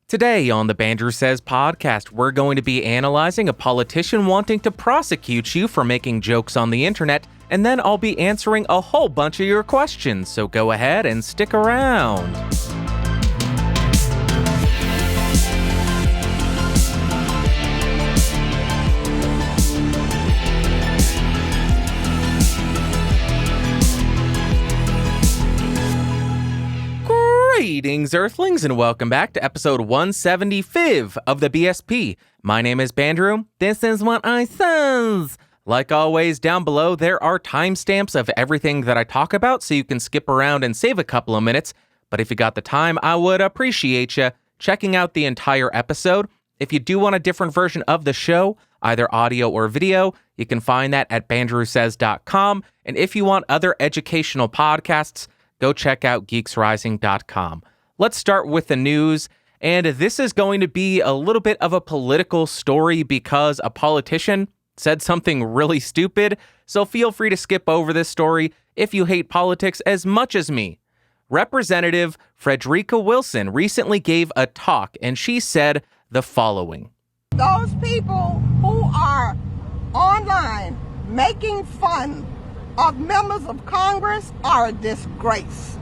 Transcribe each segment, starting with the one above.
Today on the Bandrew Says podcast, we're going to be analyzing a politician wanting to prosecute you for making jokes on the internet, and then I'll be answering a whole bunch of your questions, so go ahead and stick around. Greetings, Earthlings, and welcome back to episode 175 of the BSP. My name is Bandrew. This is what I says. Like always, down below, there are timestamps of everything that I talk about, so you can skip around and save a couple of minutes. But if you got the time, I would appreciate you checking out the entire episode. If you do want a different version of the show, either audio or video, you can find that at bandrewsays.com. And if you want other educational podcasts, go check out geeksrising.com. Let's start with the news, and this is going to be a little bit of a political story because a politician said something really stupid, so feel free to skip over this story if you hate politics as much as me. Representative Frederica Wilson recently gave a talk, and she said the following. Those people who are online making fun of members of Congress are a disgrace.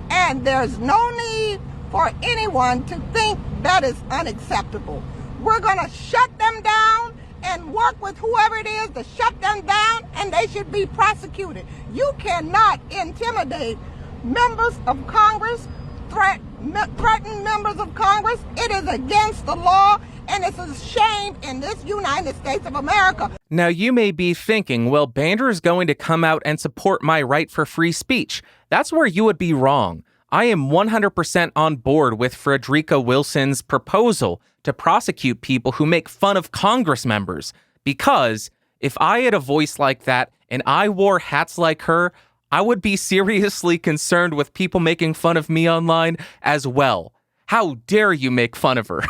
And there's no need for anyone to think that is unacceptable. We're going to shut them down and work with whoever it is to shut them down, and they should be prosecuted. You cannot intimidate members of Congress, threaten members of Congress. It is against the law, and it's a shame in this United States of America. Now, you may be thinking, well, Bandrew is going to come out and support my right for free speech. That's where you would be wrong. I am 100% on board with Frederica Wilson's proposal to prosecute people who make fun of Congress members, because if I had a voice like that and I wore hats like her, I would be seriously concerned with people making fun of me online as well. How dare you make fun of her?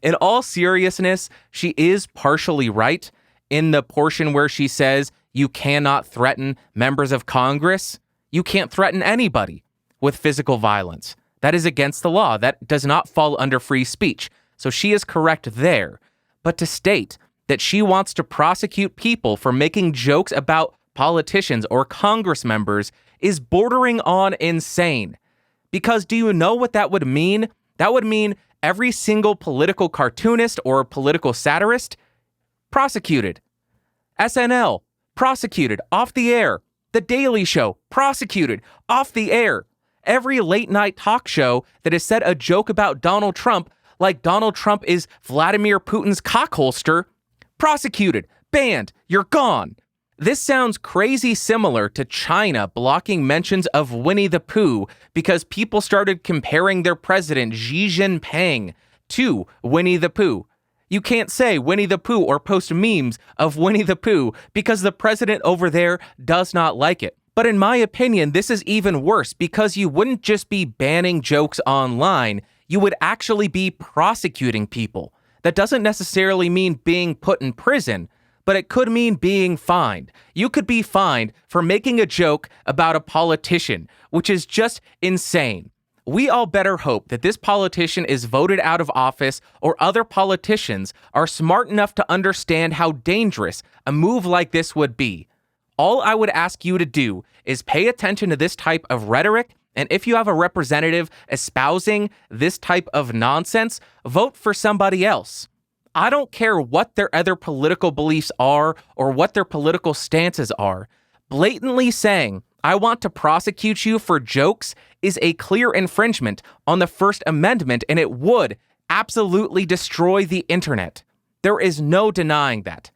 In all seriousness, she is partially right in the portion where she says you cannot threaten members of Congress. You can't threaten anybody with physical violence. That is against the law. That does not fall under free speech. So she is correct there. But to state that she wants to prosecute people for making jokes about politicians or Congress members is bordering on insane. Because do you know what that would mean? That would mean every single political cartoonist or political satirist, prosecuted. SNL, prosecuted, off the air. The Daily Show, prosecuted, off the air. Every late-night talk show that has said a joke about Donald Trump, like Donald Trump is Vladimir Putin's cockholster, prosecuted, banned, you're gone. This sounds crazy similar to China blocking mentions of Winnie the Pooh because people started comparing their president Xi Jinping to Winnie the Pooh. You can't say Winnie the Pooh or post memes of Winnie the Pooh because the president over there does not like it. But in my opinion, this is even worse because you wouldn't just be banning jokes online, you would actually be prosecuting people. That doesn't necessarily mean being put in prison, but it could mean being fined. You could be fined for making a joke about a politician, which is just insane. We all better hope that this politician is voted out of office or other politicians are smart enough to understand how dangerous a move like this would be. All I would ask you to do is pay attention to this type of rhetoric, and if you have a representative espousing this type of nonsense, vote for somebody else. I don't care what their other political beliefs are or what their political stances are. Blatantly saying, I want to prosecute you for jokes is a clear infringement on the First Amendment, and it would absolutely destroy the internet. There is no denying that.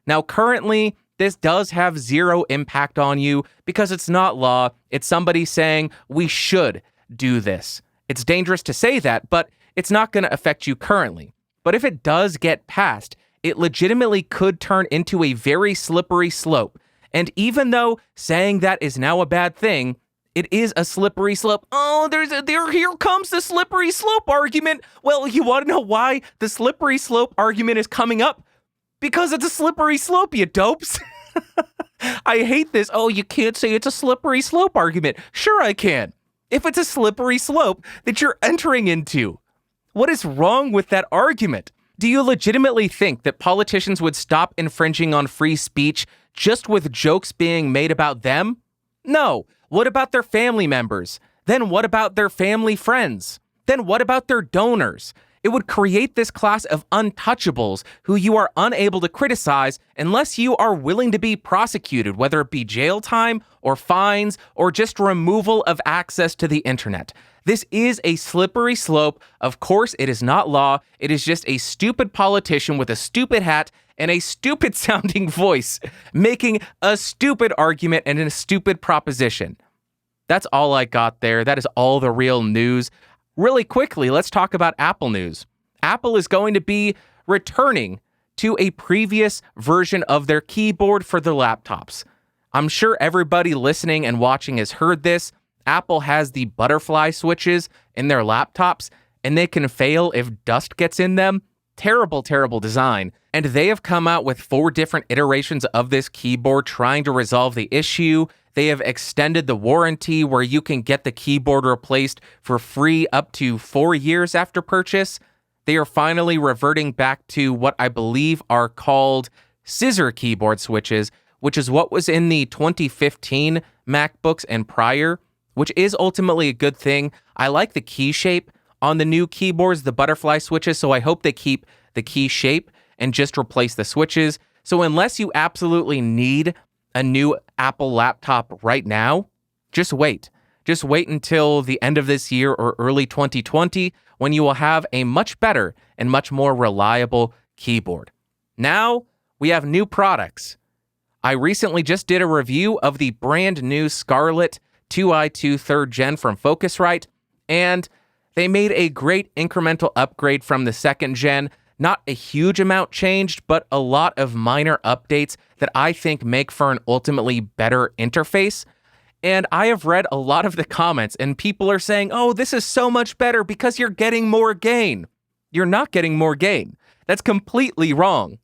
Now, currently, this does have zero impact on you because it's not law. It's somebody saying we should do this. It's dangerous to say that, but it's not going to affect you currently. But if it does get passed, it legitimately could turn into a very slippery slope. And even though saying that is now a bad thing, it is a slippery slope. Oh, here comes the slippery slope argument. Well, you want to know why the slippery slope argument is coming up? Because it's a slippery slope, you dopes. I hate this. Oh, you can't say it's a slippery slope argument. Sure I can. If it's a slippery slope that you're entering into. What is wrong with that argument? Do you legitimately think that politicians would stop infringing on free speech just with jokes being made about them? No. What about their family members? Then what about their family friends? Then what about their donors? It would create this class of untouchables who you are unable to criticize unless you are willing to be prosecuted, whether it be jail time or fines or just removal of access to the internet. This is a slippery slope. Of course, it is not law. It is just a stupid politician with a stupid hat and a stupid sounding voice making a stupid argument and a stupid proposition. That's all I got there. That is all the real news. Really quickly, let's talk about Apple news. Apple is going to be returning to a previous version of their keyboard for their laptops. I'm sure everybody listening and watching has heard this. Apple has the butterfly switches in their laptops, and they can fail if dust gets in them. Terrible, terrible design. And they have come out with 4 different iterations of this keyboard trying to resolve the issue. They have extended the warranty where you can get the keyboard replaced for free up to 4 years after purchase. They are finally reverting back to what I believe are called scissor keyboard switches, which is what was in the 2015 MacBooks and prior, which is ultimately a good thing. I like the key shape on the new keyboards, the butterfly switches, so I hope they keep the key shape and just replace the switches. So unless you absolutely need a new Apple laptop right now, just wait. Just wait until the end of this year or early 2020 when you will have a much better and much more reliable keyboard. Now we have new products. I recently just did a review of the brand new Scarlett 2i2 3rd Gen from Focusrite, and they made a great incremental upgrade from the 2nd Gen. Not a huge amount changed, but a lot of minor updates that I think make for an ultimately better interface. And I have read a lot of the comments, and people are saying, oh, this is so much better because you're getting more gain. You're not getting more gain. That's completely wrong.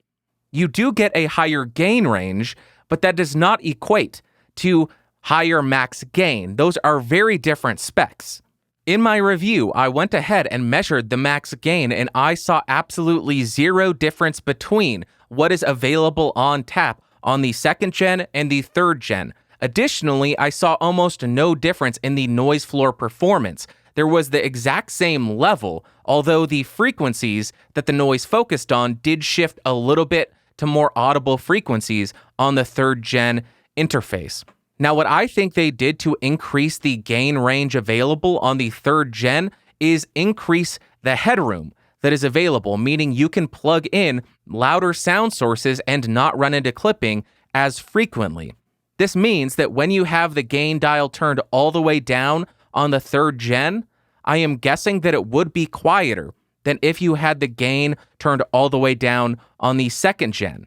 You do get a higher gain range, but that does not equate to higher max gain. Those are very different specs. In my review, I went ahead and measured the max gain, and I saw absolutely zero difference between what is available on tap on the 2nd Gen and the 3rd Gen. Additionally, I saw almost no difference in the noise floor performance. There was the exact same level, although the frequencies that the noise focused on did shift a little bit to more audible frequencies on the 3rd Gen interface. Now, what I think they did to increase the gain range available on the 3rd Gen is increase the headroom that is available, meaning you can plug in louder sound sources and not run into clipping as frequently. This means that when you have the gain dial turned all the way down on the 3rd Gen, I am guessing that it would be quieter than if you had the gain turned all the way down on the 2nd Gen,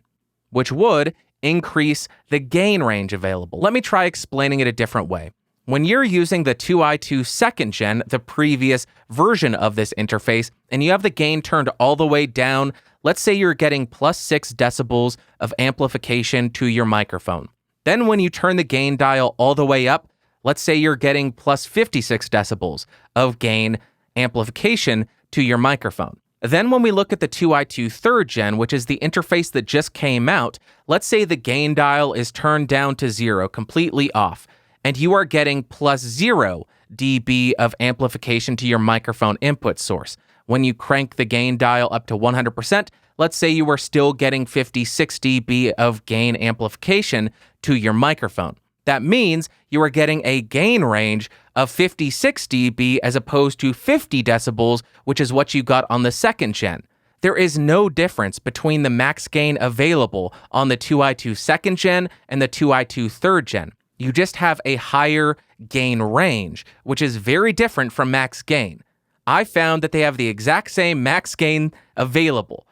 which would increase the gain range available. Let me try explaining it a different way. When you're using the 2i2 2nd Gen, the previous version of this interface, and you have the gain turned all the way down, let's say you're getting plus 6 decibels of amplification to your microphone. Then when you turn the gain dial all the way up, let's say you're getting plus 56 decibels of gain amplification to your microphone. Then when we look at the 2i2 3rd Gen, which is the interface that just came out, let's say the gain dial is turned down to 0, completely off, and you are getting plus 0 dB of amplification to your microphone input source. When you crank the gain dial up to 100%, let's say you are still getting 56 dB of gain amplification to your microphone. That means you are getting a gain range of 56 dB as opposed to 50 decibels, which is what you got on the 2nd Gen. There is no difference between the max gain available on the 2i2 2nd Gen and the 2i2 3rd Gen. You just have a higher gain range, which is very different from max gain. I found that they have the exact same max gain available.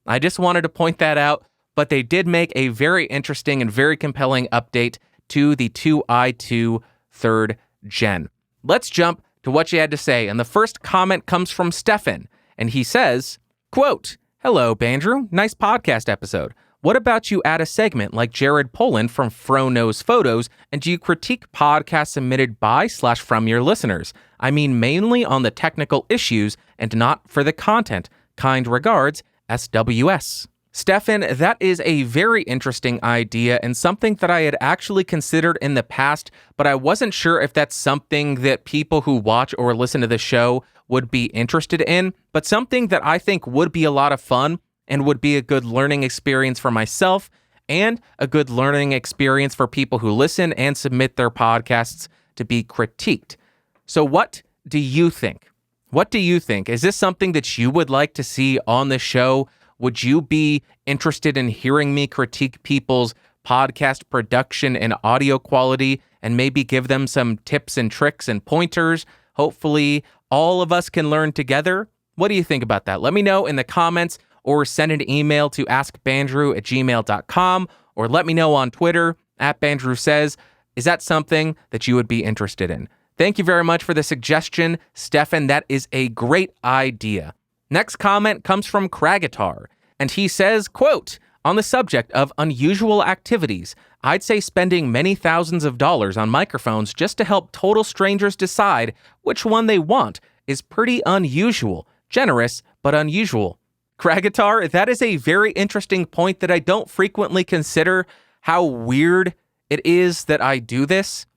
I just wanted to point that out, but they did make a very interesting and very compelling update to the 2i2 3rd Gen. Let's jump to what she had to say, and the first comment comes from Stefan, and he says, quote, "Hello, Bandrew. Nice podcast episode. What about you add a segment like Jared Poland from Fro Knows Photos, and do you critique podcasts submitted by/from your listeners? I mean mainly on the technical issues and not for the content. Kind regards, SWS. Stefan, that is a very interesting idea and something that I had actually considered in the past, but I wasn't sure if that's something that people who watch or listen to the show would be interested in, but something that I think would be a lot of fun and would be a good learning experience for myself and a good learning experience for people who listen and submit their podcasts to be critiqued. So what do you think? What do you think? Is this something that you would like to see on the show? Would you be interested in hearing me critique people's podcast production and audio quality and maybe give them some tips and tricks and pointers? Hopefully, all of us can learn together. What do you think about that? Let me know in the comments or send an email to askbandrew@gmail.com or let me know on Twitter @BandrewSays. Is that something that you would be interested in? Thank you very much for the suggestion, Stefan. That is a great idea. Next comment comes from Kragatar, and he says, quote, on the subject of unusual activities, I'd say spending many thousands of dollars on microphones just to help total strangers decide which one they want is pretty unusual. Generous, but unusual. Kragatar, that is a very interesting point that I don't frequently consider how weird it is that I do this.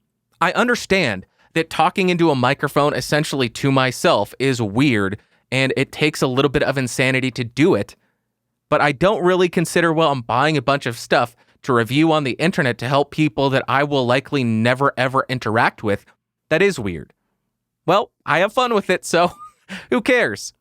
I understand that talking into a microphone essentially to myself is weird, and it takes a little bit of insanity to do it. But I don't really consider, well, I'm buying a bunch of stuff to review on the internet to help people that I will likely never ever interact with. That is weird. Well, I have fun with it, so who cares?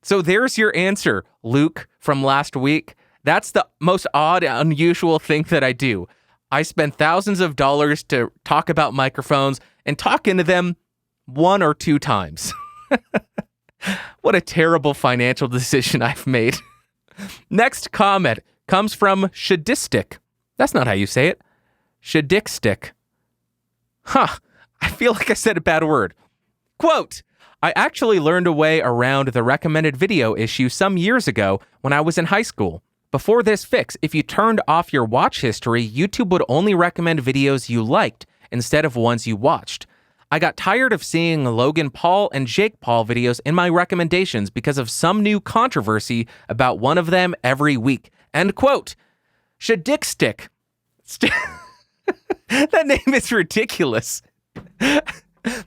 So there's your answer, Luke, from last week. That's the most odd, unusual thing that I do. I spend thousands of dollars to talk about microphones and talk into them 1 or 2 times. What a terrible financial decision I've made. Next comment comes from Shadistic. That's not how you say it. Shadikstick. Huh. I feel like I said a bad word. Quote, I actually learned a way around the recommended video issue some years ago when I was in high school. Before this fix, if you turned off your watch history, YouTube would only recommend videos you liked instead of ones you watched. I got tired of seeing Logan Paul and Jake Paul videos in my recommendations because of some new controversy about one of them every week. End quote. Shadikstick. That name is ridiculous.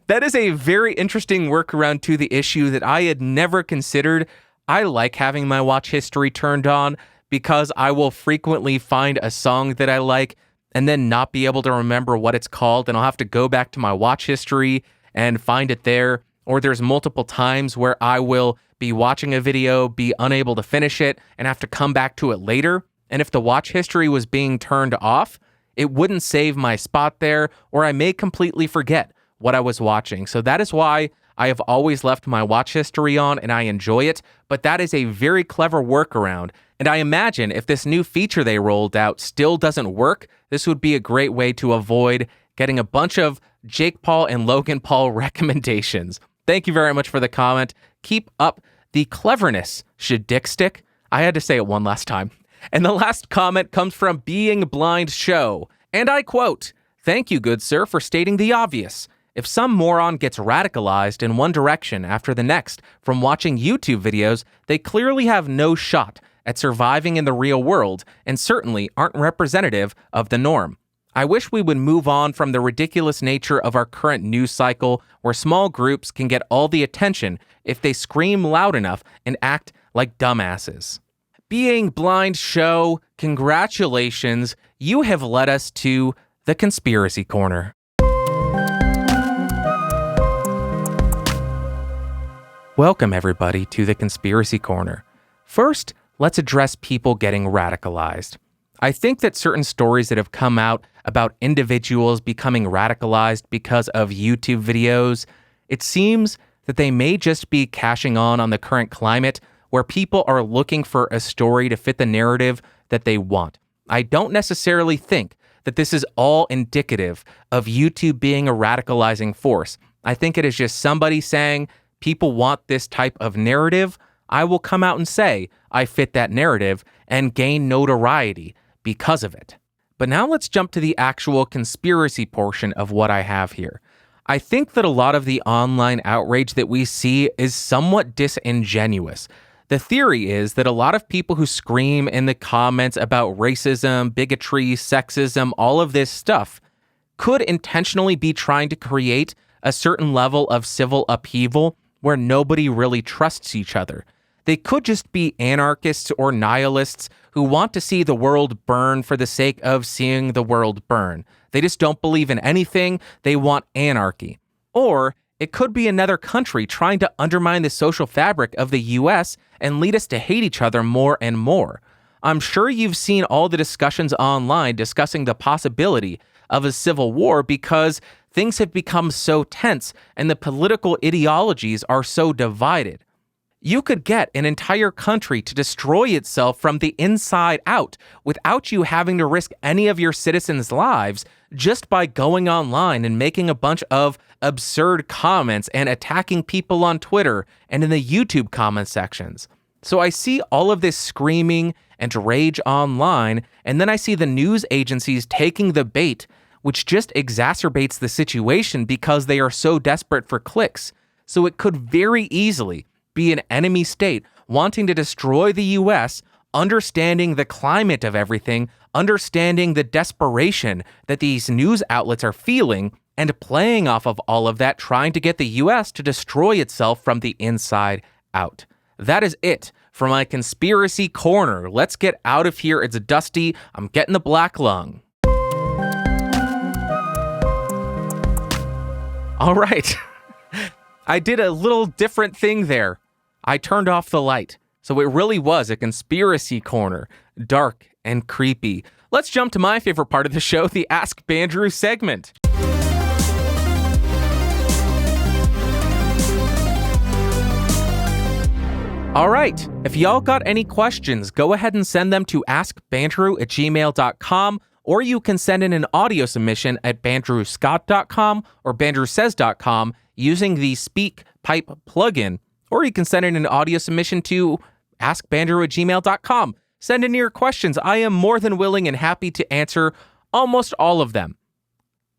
That is a very interesting workaround to the issue that I had never considered. I like having my watch history turned on because I will frequently find a song that I like and then not be able to remember what it's called, and I'll have to go back to my watch history and find it there. Or there's multiple times where I will be watching a video, be unable to finish it, and have to come back to it later. And if the watch history was being turned off, it wouldn't save my spot there, or I may completely forget what I was watching. So that is why I have always left my watch history on, and I enjoy it. But that is a very clever workaround. And I imagine if this new feature they rolled out still doesn't work, this would be a great way to avoid getting a bunch of Jake Paul and Logan Paul recommendations. Thank you very much for the comment. Keep up the cleverness, Shadikstick. I had to say it one last time. And the last comment comes from Being Blind Show. And I quote, thank you, good sir, for stating the obvious. If some moron gets radicalized in one direction after the next from watching YouTube videos, they clearly have no shot at surviving in the real world and certainly aren't representative of the norm. I wish we would move on from the ridiculous nature of our current news cycle where small groups can get all the attention if they scream loud enough and act like dumbasses. Being Blind Show, congratulations. You have led us to the Conspiracy Corner. Welcome, everybody, to the Conspiracy Corner. First, let's address people getting radicalized. I think that certain stories that have come out about individuals becoming radicalized because of YouTube videos, it seems that they may just be cashing on the current climate where people are looking for a story to fit the narrative that they want. I don't necessarily think that this is all indicative of YouTube being a radicalizing force. I think it is just somebody saying, people want this type of narrative. I will come out and say I fit that narrative and gain notoriety. because of it. But now let's jump to the actual conspiracy portion of what I have here. I think that a lot of the online outrage that we see is somewhat disingenuous. The theory is that a lot of people who scream in the comments about racism, bigotry, sexism, all of this stuff could intentionally be trying to create a certain level of civil upheaval where nobody really trusts each other. They could just be anarchists or nihilists who want to see the world burn for the sake of seeing the world burn. They just don't believe in anything. They want anarchy. Or it could be another country trying to undermine the social fabric of the US and lead us to hate each other more and more. I'm sure you've seen all the discussions online discussing the possibility of a civil war because things have become so tense and the political ideologies are so divided. You could get an entire country to destroy itself from the inside out without you having to risk any of your citizens' lives just by going online and making a bunch of absurd comments and attacking people on Twitter and in the YouTube comment sections. So I see all of this screaming and rage online, and then I see the news agencies taking the bait, which just exacerbates the situation because they are so desperate for clicks. So it could very easily be an enemy state wanting to destroy the US, understanding the climate of everything, understanding the desperation that these news outlets are feeling, and playing off of all of that, trying to get the US to destroy itself from the inside out. That is it for my conspiracy corner. Let's get out of here. It's dusty. I'm getting the black lung. All right. I did a little different thing there. I turned off the light. So it really was a conspiracy corner, dark and creepy. Let's jump to my favorite part of the show, the Ask Bandrew segment. All right, if y'all got any questions, go ahead and send them to askbandrew@gmail.com, or you can send in an audio submission at bandrewscott.com or bandrewsays.com using the SpeakPipe plugin, or you can send in an audio submission to askbandrew@gmail.com. Send in your questions. I am more than willing and happy to answer almost all of them.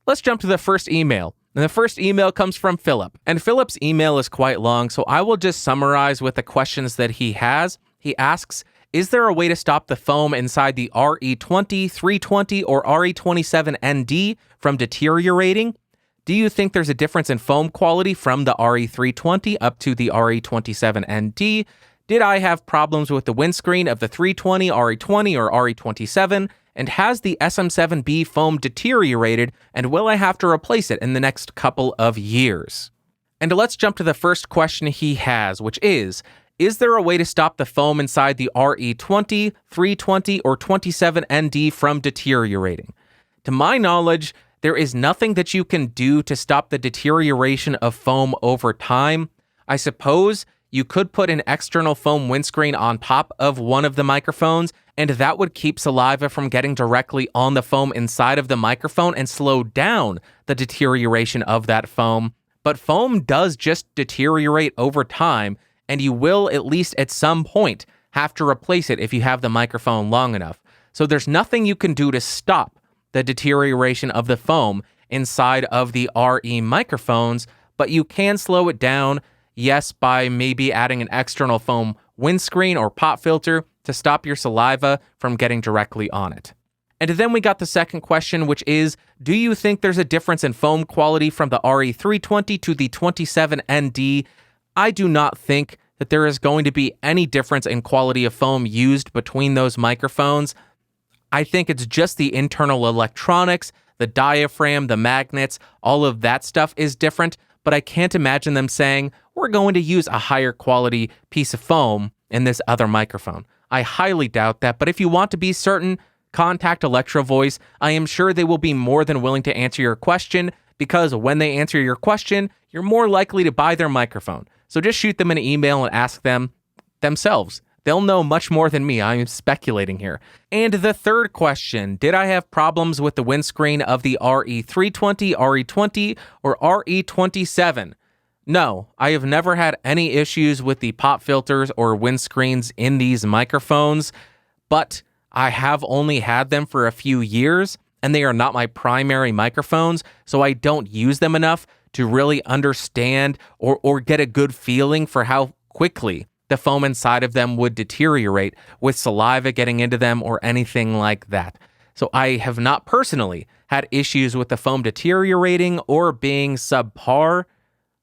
Let's jump to the first email. And the first email comes from Philip. And Philip's email is quite long, so I will just summarize with the questions that he has. He asks, is there a way to stop the foam inside the RE20, 320, or RE27ND from deteriorating? Do you think there's a difference in foam quality from the RE320 up to the RE27ND? Did I have problems with the windscreen of the 320, RE20, or RE27? And has the SM7B foam deteriorated, and will I have to replace it in the next couple of years? And let's jump to the first question he has, which is there a way to stop the foam inside the RE20, 320, or 27ND from deteriorating? To my knowledge, there is nothing that you can do to stop the deterioration of foam over time. I suppose you could put an external foam windscreen on top of one of the microphones, and that would keep saliva from getting directly on the foam inside of the microphone and slow down the deterioration of that foam. But foam does just deteriorate over time, and you will, at least at some point, have to replace it if you have the microphone long enough. So there's nothing you can do to stop the deterioration of the foam inside of the RE microphones, but you can slow it down, yes, by maybe adding an external foam windscreen or pop filter to stop your saliva from getting directly on it. And then we got the second question, which is, do you think there's a difference in foam quality from the RE320 to the 27ND? I do not think that there is going to be any difference in quality of foam used between those microphones. I think it's just the internal electronics, the diaphragm, the magnets, all of that stuff is different, but I can't imagine them saying, we're going to use a higher quality piece of foam in this other microphone. I highly doubt that, but if you want to be certain, contact Electro Voice. I am sure they will be more than willing to answer your question, because when they answer your question, you're more likely to buy their microphone. So just shoot them an email and ask them themselves. They'll know much more than me. I'm speculating here. And the third question, did I have problems with the windscreen of the RE320, RE20, or RE27? No, I have never had any issues with the pop filters or windscreens in these microphones, but I have only had them for a few years, and they are not my primary microphones, so I don't use them enough to really understand or get a good feeling for how quickly the foam inside of them would deteriorate with saliva getting into them or anything like that. So I have not personally had issues with the foam deteriorating or being subpar,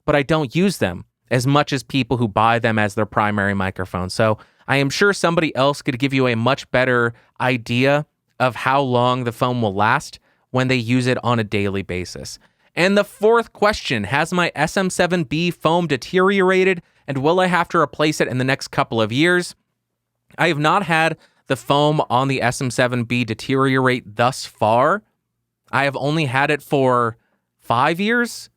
but I don't use them as much as people who buy them as their primary microphone. So I am sure somebody else could give you a much better idea of how long the foam will last when they use it on a daily basis. And the fourth question, has my SM7B foam deteriorated, and will I have to replace it in the next couple of years? I have not had the foam on the SM7B deteriorate thus far. I have only had it for 4 years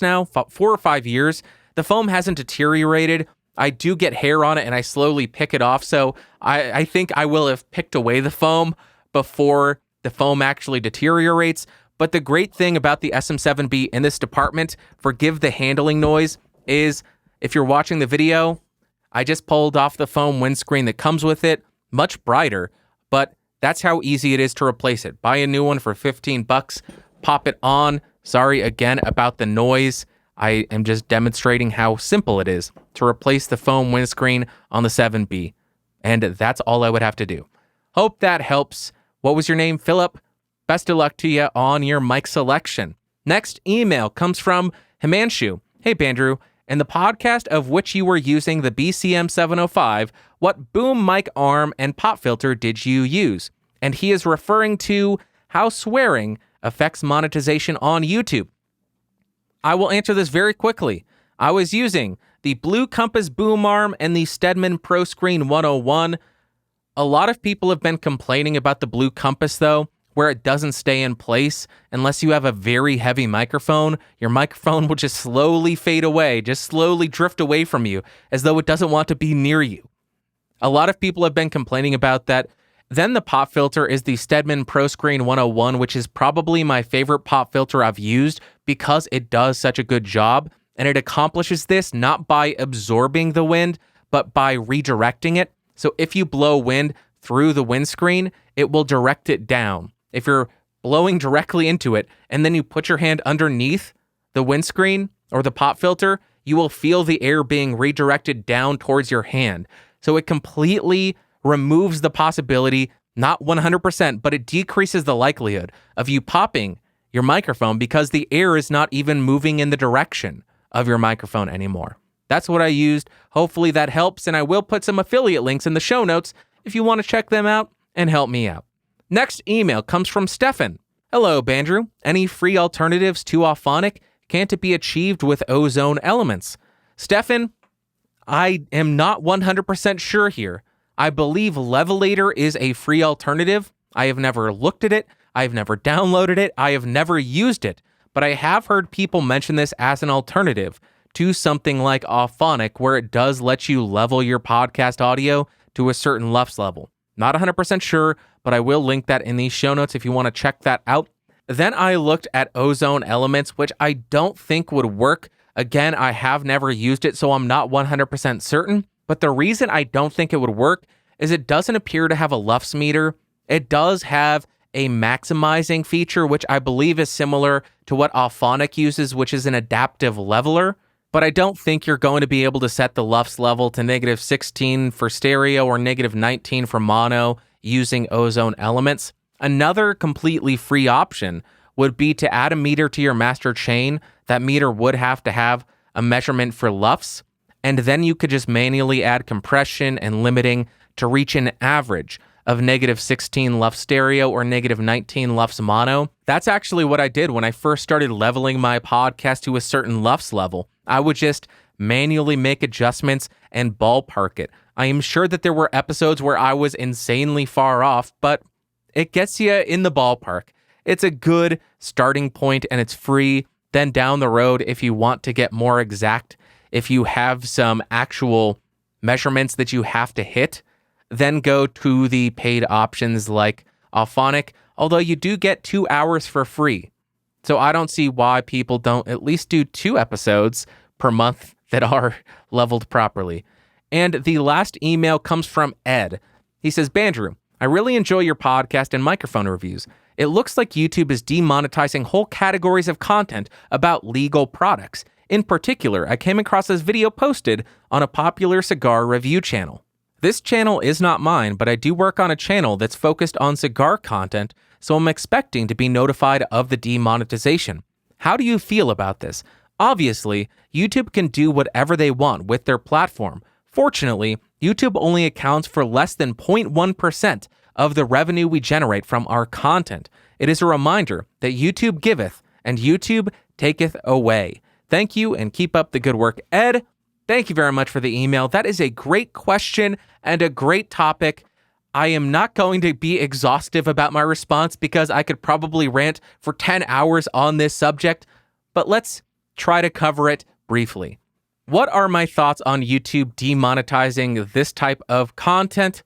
now, 4 or 5 years. The foam hasn't deteriorated. I do get hair on it and I slowly pick it off. So I think I will have picked away the foam before the foam actually deteriorates. But the great thing about the SM7B in this department, forgive the handling noise, is if you're watching the video, I just pulled off the foam windscreen that comes with it, much brighter, but that's how easy it is to replace it. Buy a new one for $15, pop it on. Sorry again about the noise. I am just demonstrating how simple it is to replace the foam windscreen on the 7B. And that's all I would have to do. Hope that helps. What was your name, Philip? Best of luck to you on your mic selection. Next email comes from Himanshu. Hey, Bandrew. In the podcast of which you were using the BCM705, what boom mic arm and pop filter did you use? And he is referring to how swearing affects monetization on YouTube. I will answer this very quickly. I was using the Blue Compass boom arm and the Stedman Pro Screen 101. A lot of people have been complaining about the Blue Compass, though, where it doesn't stay in place unless you have a very heavy microphone. Your microphone will just slowly fade away, just slowly drift away from you, as though it doesn't want to be near you. A lot of people have been complaining about that. Then the pop filter is the Stedman Pro Screen 101, which is probably my favorite pop filter I've used because it does such a good job, and it accomplishes this not by absorbing the wind, but by redirecting it. So if you blow wind through the windscreen, it will direct it down. If you're blowing directly into it and then you put your hand underneath the windscreen or the pop filter, you will feel the air being redirected down towards your hand. So it completely removes the possibility, not 100%, but it decreases the likelihood of you popping your microphone because the air is not even moving in the direction of your microphone anymore. That's what I used. Hopefully that helps, and I will put some affiliate links in the show notes if you want to check them out and help me out. Next email comes from Stefan. Hello, Bandrew. Any free alternatives to Auphonic? Can't it be achieved with ozone elements? Stefan, I am not 100% sure here. I believe Levelator is a free alternative. I have never looked at it. I've never downloaded it. I have never used it. But I have heard people mention this as an alternative to something like Auphonic, where it does let you level your podcast audio to a certain LUFS level. Not 100% sure, but I will link that in the show notes if you want to check that out. Then I looked at ozone elements, which I don't think would work. Again, I have never used it, so I'm not 100% certain. But the reason I don't think it would work is it doesn't appear to have a LUFS meter. It does have a maximizing feature, which I believe is similar to what Auphonic uses, which is an adaptive leveler. But I don't think you're going to be able to set the LUFS level to -16 for stereo or -19 for mono using ozone elements. Another completely free option would be to add a meter to your master chain. That meter would have to have a measurement for LUFS, and then you could just manually add compression and limiting to reach an average of -16 LUFS stereo or -19 LUFS mono. That's actually what I did when I first started leveling my podcast to a certain LUFS level. I would just manually make adjustments and ballpark it. I am sure that there were episodes where I was insanely far off, but it gets you in the ballpark. It's a good starting point and it's free. Then down the road, if you want to get more exact, if you have some actual measurements that you have to hit, then go to the paid options like Auphonic, although you do get 2 hours for free. So I don't see why people don't at least do 2 episodes per month that are leveled properly. And the last email comes from Ed. He says, Bandrew, I really enjoy your podcast and microphone reviews. It looks like YouTube is demonetizing whole categories of content about legal products. In particular, I came across this video posted on a popular cigar review channel. This channel is not mine, but I do work on a channel that's focused on cigar content, so I'm expecting to be notified of the demonetization. How do you feel about this? Obviously, YouTube can do whatever they want with their platform. Fortunately, YouTube only accounts for less than 0.1% of the revenue we generate from our content. It is a reminder that YouTube giveth and YouTube taketh away. Thank you and keep up the good work, Ed. Thank you very much for the email. That is a great question and a great topic. I am not going to be exhaustive about my response because I could probably rant for 10 hours on this subject, but let's try to cover it briefly. What are my thoughts on YouTube demonetizing this type of content?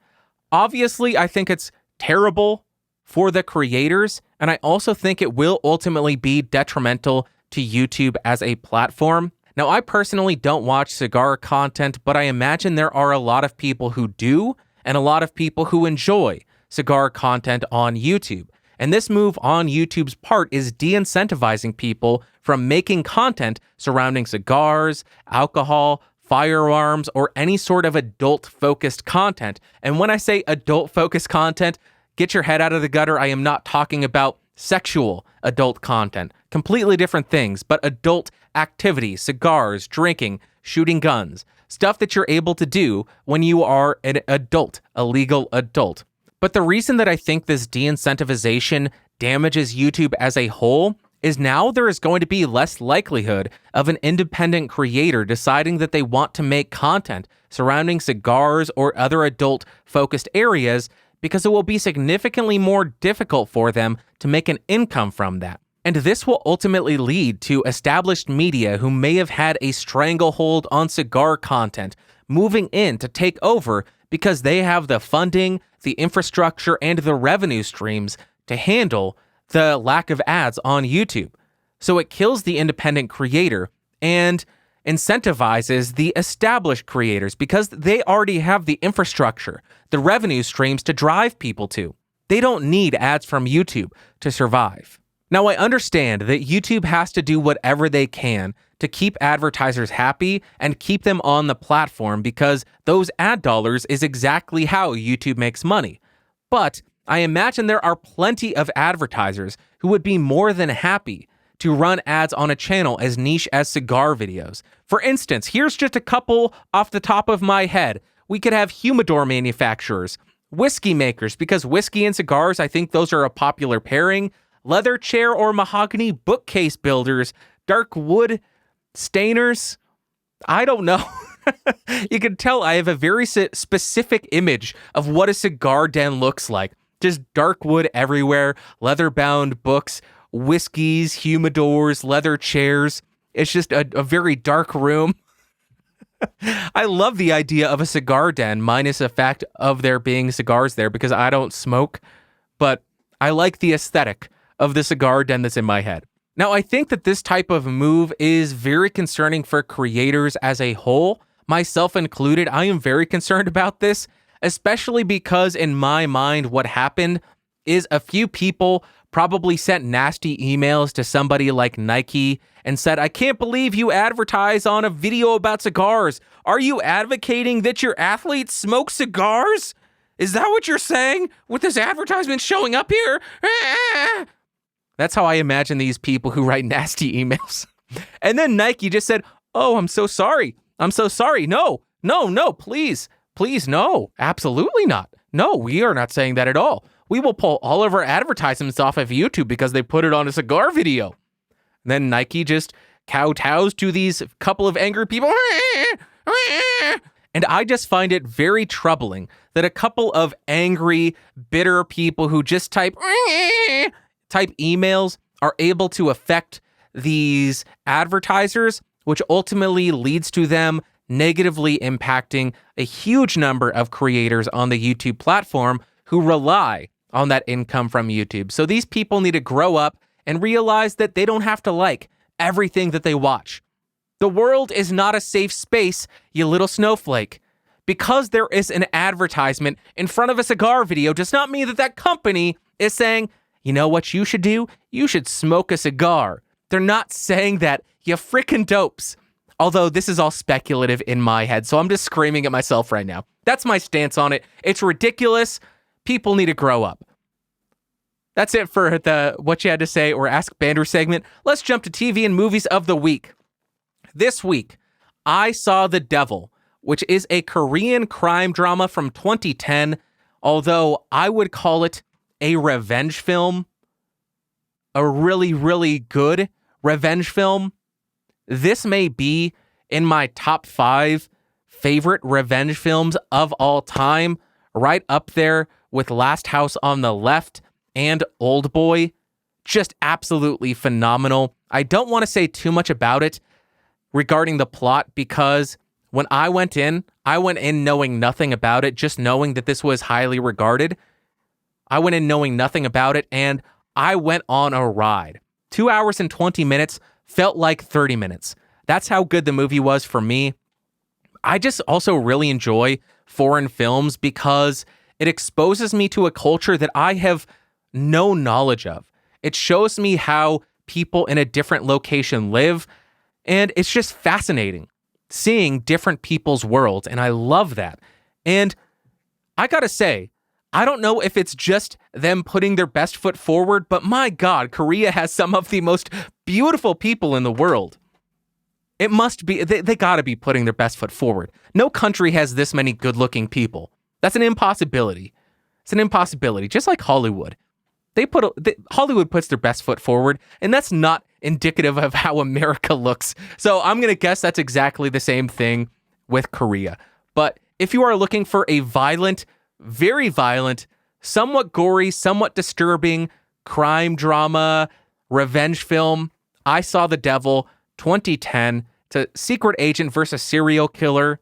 Obviously, I think it's terrible for the creators, and I also think it will ultimately be detrimental to YouTube as a platform. Now, I personally don't watch cigar content, but I imagine there are a lot of people who do, and a lot of people who enjoy cigar content on YouTube. And this move on YouTube's part is de-incentivizing people from making content surrounding cigars, alcohol, firearms, or any sort of adult-focused content. And when I say adult-focused content, get your head out of the gutter. I am not talking about sexual adult content. Completely different things, but adult activities, cigars, drinking, shooting guns, stuff that you're able to do when you are an adult, a legal adult. But the reason that I think this de-incentivization damages YouTube as a whole is now there is going to be less likelihood of an independent creator deciding that they want to make content surrounding cigars or other adult-focused areas because it will be significantly more difficult for them to make an income from that. And this will ultimately lead to established media who may have had a stranglehold on cigar content moving in to take over because they have the funding, the infrastructure, and the revenue streams to handle the lack of ads on YouTube. So it kills the independent creator and incentivizes the established creators because they already have the infrastructure, the revenue streams to drive people to. They don't need ads from YouTube to survive. Now, I understand that YouTube has to do whatever they can to keep advertisers happy and keep them on the platform because those ad dollars is exactly how YouTube makes money. But I imagine there are plenty of advertisers who would be more than happy to run ads on a channel as niche as cigar videos. For instance, here's just a couple off the top of my head. We could have humidor manufacturers, whiskey makers, because whiskey and cigars, I think those are a popular pairing, leather chair or mahogany bookcase builders, dark wood stainers. I don't know. You can tell I have a very specific image of what a cigar den looks like. Just dark wood everywhere, leather-bound books, whiskeys, humidors, leather chairs. It's just a very dark room. I love the idea of a cigar den, minus the fact of there being cigars there, because I don't smoke, but I like the aesthetic of the cigar den that's in my head. Now, I think that this type of move is very concerning for creators as a whole, myself included. I am very concerned about this, especially because in my mind, what happened is a few people probably sent nasty emails to somebody like Nike and said, I can't believe you advertise on a video about cigars. Are you advocating that your athletes smoke cigars? Is that what you're saying with this advertisement showing up here? That's how I imagine these people who write nasty emails. And then Nike just said, oh, I'm so sorry. I'm so sorry. No, please, no, absolutely not. No, we are not saying that at all. We will pull all of our advertisements off of YouTube because they put it on a cigar video. And then Nike just kowtows to these couple of angry people. And I just find it very troubling that a couple of angry, bitter people who just type emails are able to affect these advertisers, which ultimately leads to them negatively impacting a huge number of creators on the YouTube platform who rely on that income from YouTube. So these people need to grow up and realize that they don't have to like everything that they watch. The world is not a safe space, you little snowflake. because there is an advertisement in front of a cigar video does not mean that that company is saying, you know what you should do? You should smoke a cigar. They're not saying that, you frickin' dopes. Although this is all speculative in my head, so I'm just screaming at myself right now. That's my stance on it. It's ridiculous. People need to grow up. That's it for the What You Had to Say or Ask Bandrew segment. Let's jump to TV and movies of the week. This week, I saw The Devil, which is a Korean crime drama from 2010, although I would call it a revenge film. A really, really good revenge film. This may be in my top 5 favorite revenge films of all time, right up there with Last House on the Left and Oldboy. Just absolutely phenomenal. I don't want to say too much about it regarding the plot because when I went in knowing nothing about it, just knowing that this was highly regarded. I went in knowing nothing about it, and I went on a ride. 2 hours and 20 minutes felt like 30 minutes. That's how good the movie was for me. I just also really enjoy foreign films because it exposes me to a culture that I have no knowledge of. It shows me how people in a different location live, and it's just fascinating seeing different people's worlds, and I love that. And I gotta say, I don't know if it's just them putting their best foot forward, but my God, Korea has some of the most beautiful people in the world. It must be, they gotta be putting their best foot forward. No country has this many good-looking people. That's an impossibility. It's an impossibility, just like Hollywood. Hollywood puts their best foot forward, and that's not indicative of how America looks. So I'm gonna guess that's exactly the same thing with Korea. But if you are looking for a violent, very violent, somewhat gory, somewhat disturbing crime drama, revenge film, I saw The Devil, 2010. It's a secret agent versus serial killer.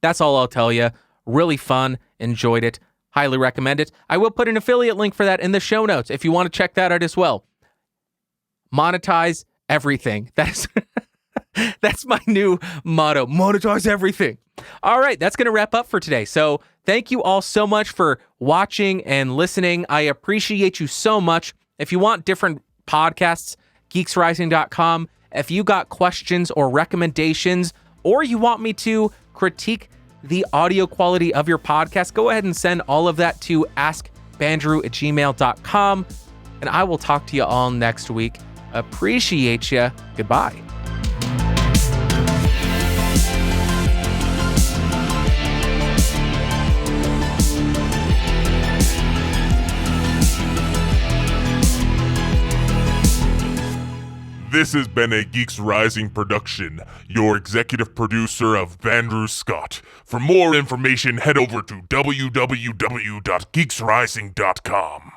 That's all I'll tell you. Really fun. Enjoyed it. Highly recommend it. I will put an affiliate link for that in the show notes if you want to check that out as well. Monetize everything. That's my new motto. Monetize everything. All right, that's going to wrap up for today. So thank you all so much for watching and listening. I appreciate you so much. If you want different podcasts, geeksrising.com. If you got questions or recommendations, or you want me to critique the audio quality of your podcast, go ahead and send all of that to askbandrew@gmail.com. And I will talk to you all next week. Appreciate you. Goodbye. This has been a Geeks Rising production. Your executive producer of Bandrew Scott. For more information, head over to www.geeksrising.com.